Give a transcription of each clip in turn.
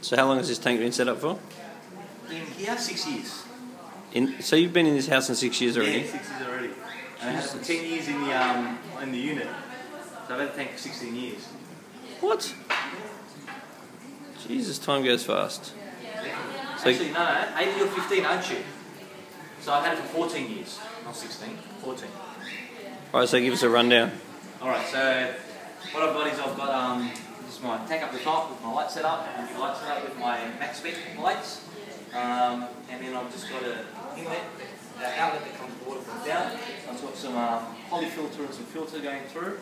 So how long has this tank been set up for? In here, 6 years. So you've been in this house in 6 years already? Yeah, 6 years already. And I had it for 10 years in the unit. So I've had the tank for 16 years. What? Jesus, time goes fast. So actually, no, 80 or 15, aren't you? So I've had it for 14 years, not 16, 14. Alright, so give us a rundown. Alright, so what I've got is I've got this is my tank up the top with my light set up, and the light set up with my Majestic lights. And then I've just got an inlet, an outlet that comes water from down. I've got some polyfilter and some filter going through.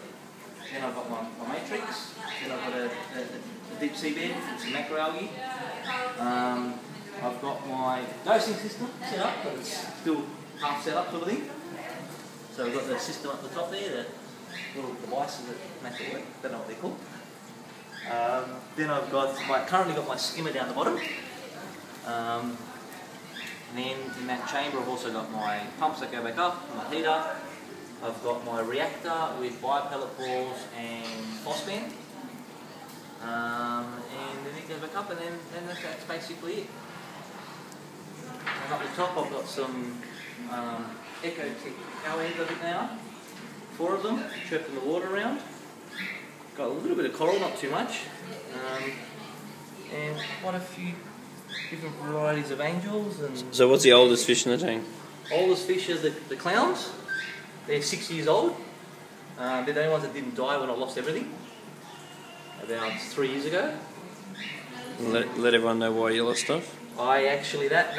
Then I've got my matrix. Then I've got a deep sea bed with some macroalgae. I've got my dosing system set up, but it's still half set up sort of thing. So I've got the system up the top there, the little devices that make it work. Don't know what they're called. Then I've got currently got my skimmer down the bottom. And then in that chamber I've also got my pumps that go back up, my heater. I've got my reactor with bipellet balls and phosphine. And then it goes back up, and then that's basically it. And up the top I've got some Ecotech power heads of it now. 4 of them, chirping the water around. Got a little bit of coral, not too much. And quite a few different varieties of angels. And So what's the oldest fish in the tank? oldest fish are the clowns. They're 6 years old. They're the only ones that didn't die when I lost everything. About 3 years ago. Let everyone know why you lost stuff. I actually, that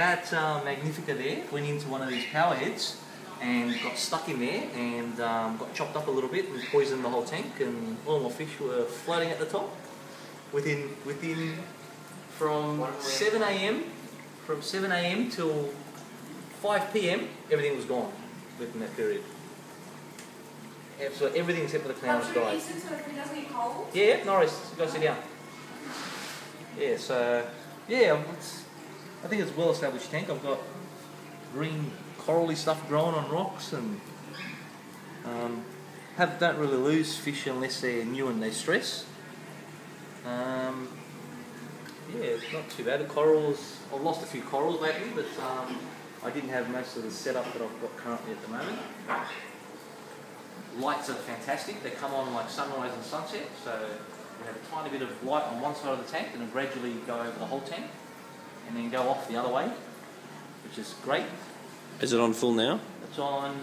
Magnifica there went into one of these power heads and got stuck in there and got chopped up a little bit and poisoned the whole tank, and all my fish were floating at the top. Within from 7 a.m. till 5 p.m. everything was gone within that period. So everything except for the clowns died. Yeah, no worries. Go sit down. Yeah, so yeah, I think it's a well-established tank. I've got green corally stuff growing on rocks, and don't really lose fish unless they're new and they stress. Yeah, it's not too bad. The corals, I've lost a few corals lately, but I didn't have most of the setup that I've got currently at the moment. Lights are fantastic. They come on like sunrise and sunset, so you have a tiny bit of light on one side of the tank and then gradually go over the whole tank and then go off the other way, which is great. Is it on full now? It's on...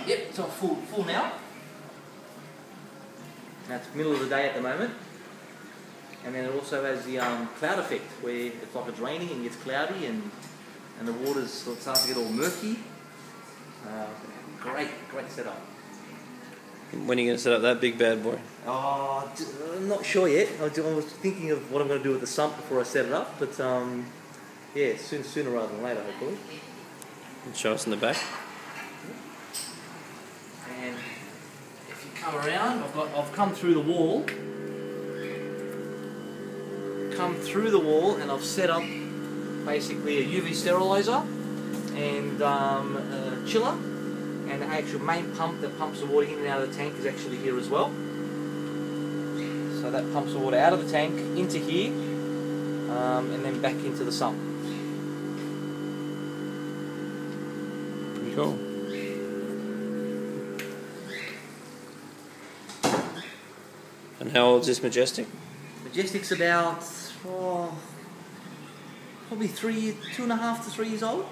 Yep, it's on full now. That's middle of the day at the moment. And then it also has the cloud effect, where it's like it's raining and it gets cloudy and the water's starting to get all murky. Great setup. When are you going to set up that big bad boy? Oh, I'm not sure yet. I was thinking of what I'm going to do with the sump before I set it up, but yeah, sooner rather than later, hopefully. And show us in the back. And if you come around, I've come through the wall. And I've set up basically a UV sterilizer and a chiller, and the actual main pump that pumps the water in and out of the tank is actually here as well. So that pumps the water out of the tank into here and then back into the sump. Pretty cool. And how old is this Majestic? Majestic's about probably 2.5 to 3 years old.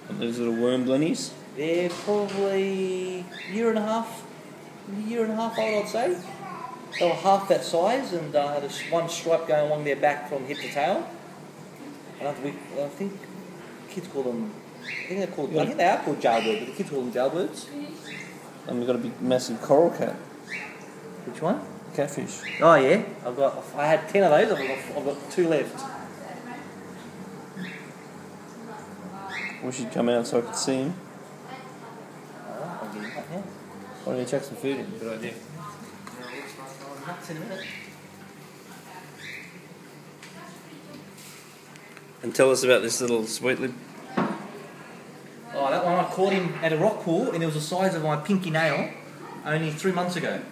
And those little worm blennies? They're probably year and a half old, I'd say. They were half that size and had one stripe going along their back from hip to tail. And I think kids call them. I think they are called jailbirds, but the kids call them jailbirds. And we've got a big, massive coral cat. Which one? Catfish. Oh yeah, I had 10 of those. I've got 2 left. Wish he'd come out so I could see him. I'll get him right now. Why don't you chuck some food in? Good idea. Nuts in a minute. And tell us about this little sweet lid. Oh, that one I caught him at a rock pool, and it was the size of my pinky nail only 3 months ago.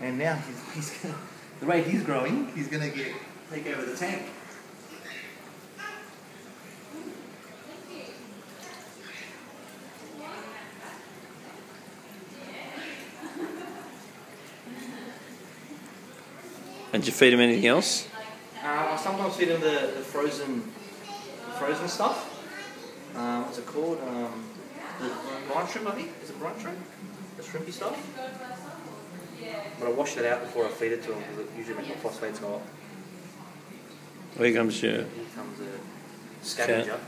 And now he's gonna, the rate he's growing, he's going to take over the tank. And do you feed him anything else? I sometimes feed him the frozen stuff. What's it called? The brine shrimp, I think. Is it brine shrimp? The shrimpy stuff. But I wash it out before I feed it to him because it usually makes my phosphates go up. Here comes your... Here comes a scavenger. Cat.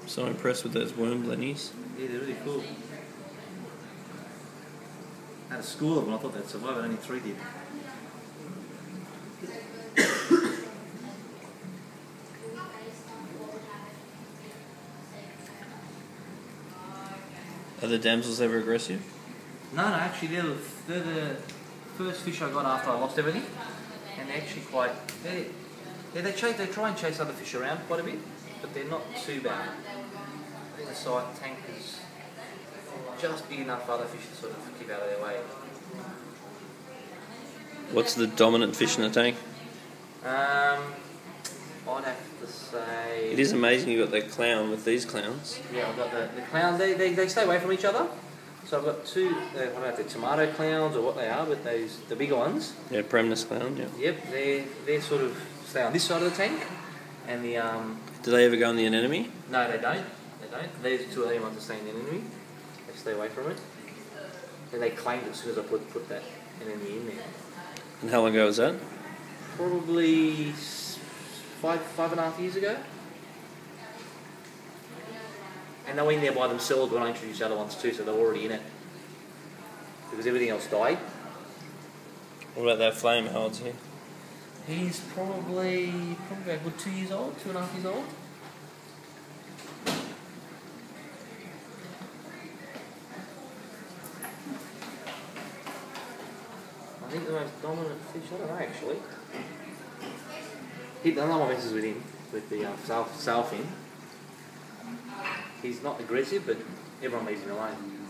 So impressed with those worm blennies. Yeah, they're really cool. I had a school of them, I thought they'd survive, and only 3 did. Are the damsels ever aggressive? No, actually they're the first fish I got after I lost everything. And they're actually quite... They try and chase other fish around quite a bit, but they're not too bad. I think the side tank is just big enough for other fish to sort of keep out of their way. What's the dominant fish in the tank? I'd have to say... It is amazing you've got that clown with these clowns. Yeah, I've got the clowns. They stay away from each other. So I've got 2, I don't know if they're tomato clowns or what they are, but the bigger ones. Yeah, Premnus clown, yeah. Yep, they're sort of stay on this side of the tank. And the... Do they ever go on the anemone? No, they don't. These 2 other ones are staying in the anemone. They stay away from it. And they claimed it as soon as I put that anemone in there. And how long ago was that? Probably 5.5 years ago. And they were in there by themselves when I introduced the other ones too, so they were already in it. Because everything else died. What about that flame? How old's he? He's probably a good 2 years old, 2.5 years old. I think the most dominant fish, I don't know actually. I don't know what messes with him, with the sailfin. He's not aggressive, but everyone leaves him alone.